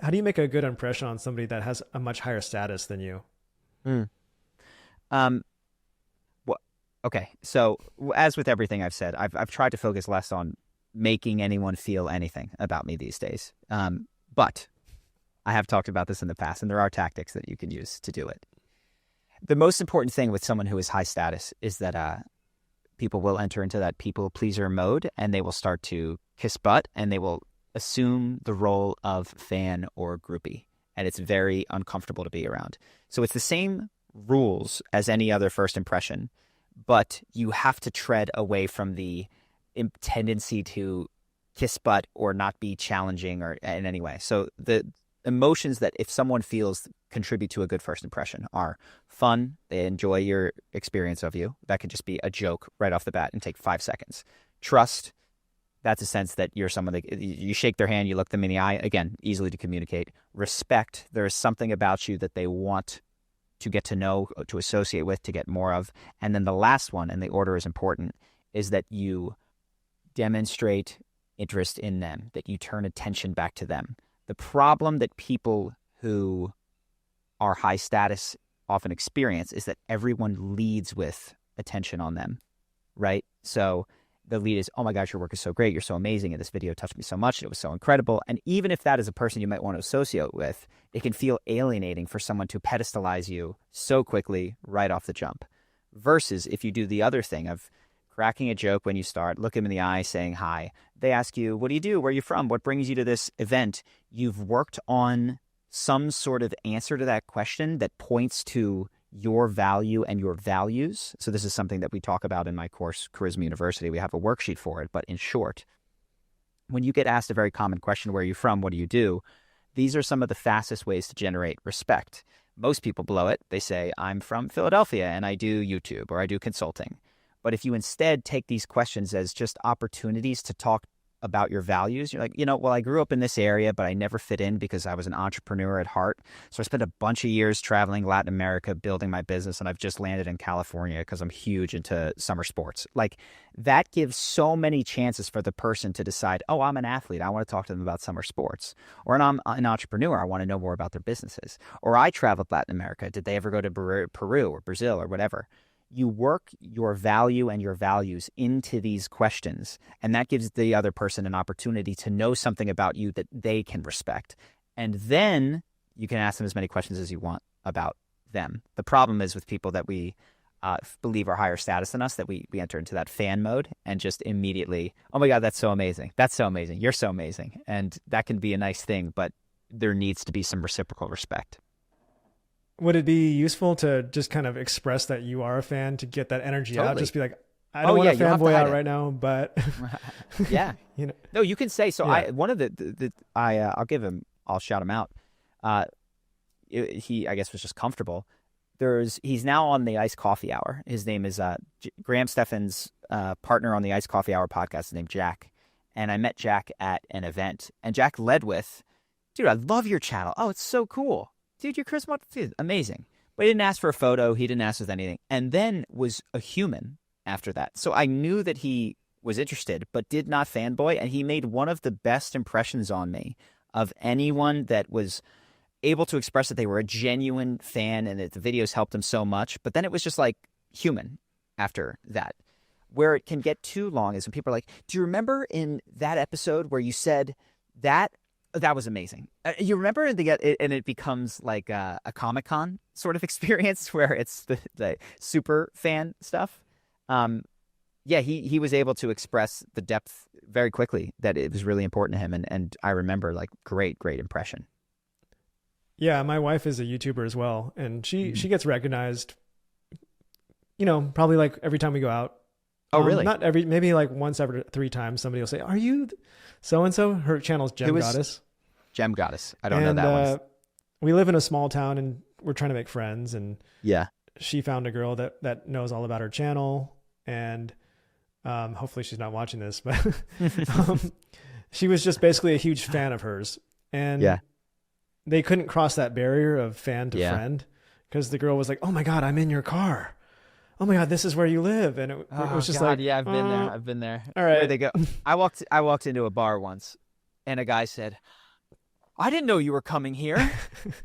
how do you make a good impression on somebody that has a much higher status than you? Mm. Um, well, okay. So as with everything I've said, I've tried to focus less on making anyone feel anything about me these days. But I have talked about this in the past, and there are tactics that you can use to do it. The most important thing with someone who is high status is that people will enter into that people pleaser mode, and they will start to kiss butt, and they will assume the role of fan or groupie, and it's very uncomfortable to be around. So it's the same rules as any other first impression, but you have to tread away from the tendency to kiss butt or not be challenging or in any way. So the emotions that if someone feels contribute to a good first impression are fun. They enjoy your experience of you. That can just be a joke right off the bat and take 5 seconds. Trust. That's a sense that you're someone that you shake their hand, you look them in the eye. Again, easily to communicate. Respect. There is something about you that they want to get to know, to associate with, to get more of. And then the last one, and the order is important, is that you demonstrate interest in them, that you turn attention back to them. The problem that people who are high status often experience is that everyone leads with attention on them, right? So the lead is, oh my gosh, your work is so great. You're so amazing. And this video touched me so much. It was so incredible. And even if that is a person you might want to associate with, it can feel alienating for someone to pedestalize you so quickly right off the jump. Versus if you do the other thing of cracking a joke when you start, look them in the eye, saying hi. They ask you, what do you do? Where are you from? What brings you to this event? You've worked on some sort of answer to that question that points to your value and your values. So this is something that we talk about in my course, Charisma University. We have a worksheet for it. But in short, when you get asked a very common question, where are you from? What do you do? These are some of the fastest ways to generate respect. Most people blow it. They say, I'm from Philadelphia and I do YouTube or I do consulting. But if you instead take these questions as just opportunities to talk about your values, you're like, well, I grew up in this area, but I never fit in because I was an entrepreneur at heart. So I spent a bunch of years traveling Latin America, building my business, and I've just landed in California because I'm huge into summer sports. Like that gives so many chances for the person to decide, oh, I'm an athlete. I want to talk to them about summer sports. Or I'm an entrepreneur. I want to know more about their businesses. Or I traveled Latin America. Did they ever go to Peru or Brazil or whatever? You work your value and your values into these questions, and that gives the other person an opportunity to know something about you that they can respect. And then you can ask them as many questions as you want about them. The problem is with people that we believe are higher status than us, that we enter into that fan mode and just immediately, oh my God, that's so amazing. That's so amazing. You're so amazing. And that can be a nice thing, but there needs to be some reciprocal respect. Would it be useful to just kind of express that you are a fan to get that energy out? Totally. Just be like, I Oh don't want yeah, to you don't have to fanboy hide out it. right now, but Yeah. you know, No, you can say so. yeah. One of I'll give him. I'll shout him out. Uh, he I guess was just comfortable. He's now on the Iced Coffee Hour. His name is Graham Stephan's partner on the Iced Coffee Hour podcast is named Jack, and I met Jack at an event, and Jack led with, "Dude, I love your channel. Oh, it's so cool, dude. Your charisma, dude, amazing." But he didn't ask for a photo. He didn't ask with anything, and then was a human after that. So I knew that he was interested, but did not fanboy, and he made one of the best impressions on me of anyone that was able to express that they were a genuine fan and that the videos helped them so much. But then it was just like human after that. Where it can get too long is when people are like, do you remember in that episode where you said that? That was amazing. You remember and it becomes like a Comic-Con sort of experience where it's the super fan stuff. Yeah, he was able to express the depth very quickly that it was really important to him. And I remember like great impression. Yeah, my wife is a YouTuber as well, and she gets recognized, probably like every time we go out. Oh, really? Not every, maybe like once every 3 times somebody will say, "Are you so and so?" Her channel's Gem Goddess. Gem Goddess. I don't know that one. We live in a small town, and we're trying to make friends. And yeah, she found a girl that knows all about her channel, and hopefully she's not watching this, but she was just basically a huge fan of hers, and yeah. They couldn't cross that barrier of fan to friend because the girl was like, "Oh my God, I'm in your car. Oh my God, this is where you live." And it was just like, yeah, I've been there. All right. Where they go. I walked into a bar once and a guy said, I didn't know you were coming here.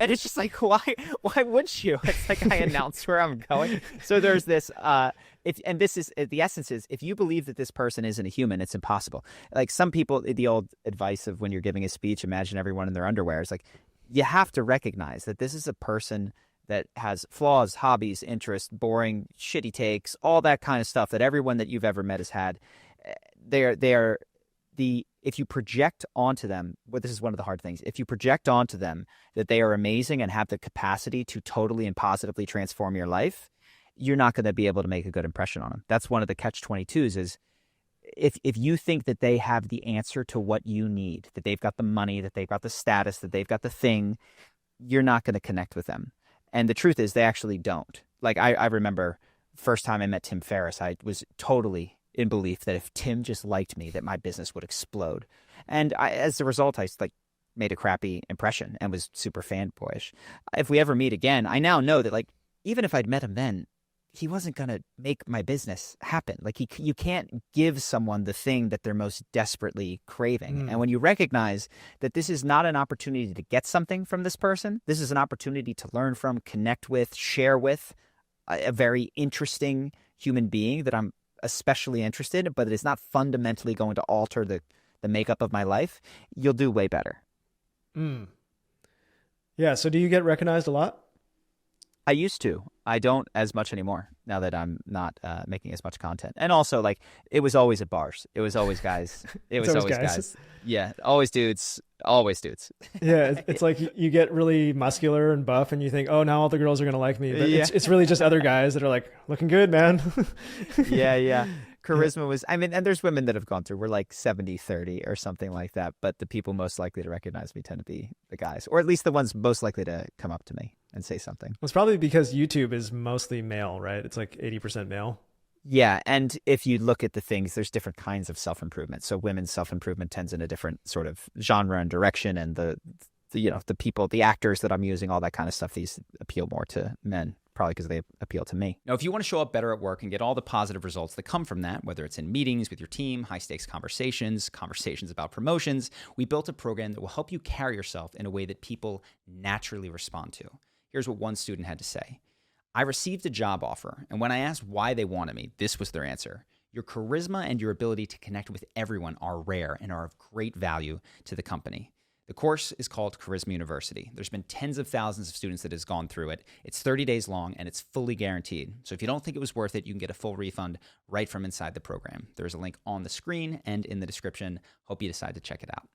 And it's just like, why would you? It's like I announced where I'm going. So there's this, and this is, the essence is, if you believe that this person isn't a human, it's impossible. Like some people, the old advice of when you're giving a speech, imagine everyone in their underwear. It's like, you have to recognize that this is a person that has flaws, hobbies, interests, boring, shitty takes, all that kind of stuff that everyone that you've ever met has had. If you project onto them, this is one of the hard things. If you project onto them that they are amazing and have the capacity to totally and positively transform your life, you're not going to be able to make a good impression on them. That's one of the catch-22s is if you think that they have the answer to what you need, that they've got the money, that they've got the status, that they've got the thing, you're not going to connect with them. And the truth is they actually don't. Like I remember first time I met Tim Ferriss, I was totally in belief that if Tim just liked me, that my business would explode. And as a result, I made a crappy impression and was super fanboyish. If we ever meet again, I now know that like, even if I'd met him then, he wasn't going to make my business happen. Like you can't give someone the thing that they're most desperately craving. And when you recognize that this is not an opportunity to get something from this person, this is an opportunity to learn from, connect with, share with a very interesting human being that I'm especially interested in, but it's not fundamentally going to alter the makeup of my life, you'll do way better. Yeah. So do you get recognized a lot? I used to. I don't as much anymore now that I'm not making as much content. And also, like, it was always at bars. It was always guys. It was always guys. Yeah, always dudes. Always dudes. Yeah, it's like you get really muscular and buff and you think, oh, now all the girls are going to like me. But it's really just other guys that are like, looking good, man. Yeah. Charisma was, I mean, and there's women that have gone through, we're like 70-30 or something like that. But the people most likely to recognize me tend to be the guys, or at least the ones most likely to come up to me and say something. Well, it's probably because YouTube is mostly male, right? It's like 80% male. Yeah. And if you look at the things, there's different kinds of self-improvement. So women's self-improvement tends in a different sort of genre and direction. And the people, the actors that I'm using, all that kind of stuff, these appeal more to men, probably because they appeal to me. Now, if you want to show up better at work and get all the positive results that come from that, whether it's in meetings with your team, high-stakes conversations about promotions, we built a program that will help you carry yourself in a way that people naturally respond to. Here's what one student had to say. I received a job offer, and when I asked why they wanted me, this was their answer. Your charisma and your ability to connect with everyone are rare and are of great value to the company. The course is called Charisma University. There's been tens of thousands of students that has gone through it. It's 30 days long, and it's fully guaranteed. So if you don't think it was worth it, you can get a full refund right from inside the program. There's a link on the screen and in the description. Hope you decide to check it out.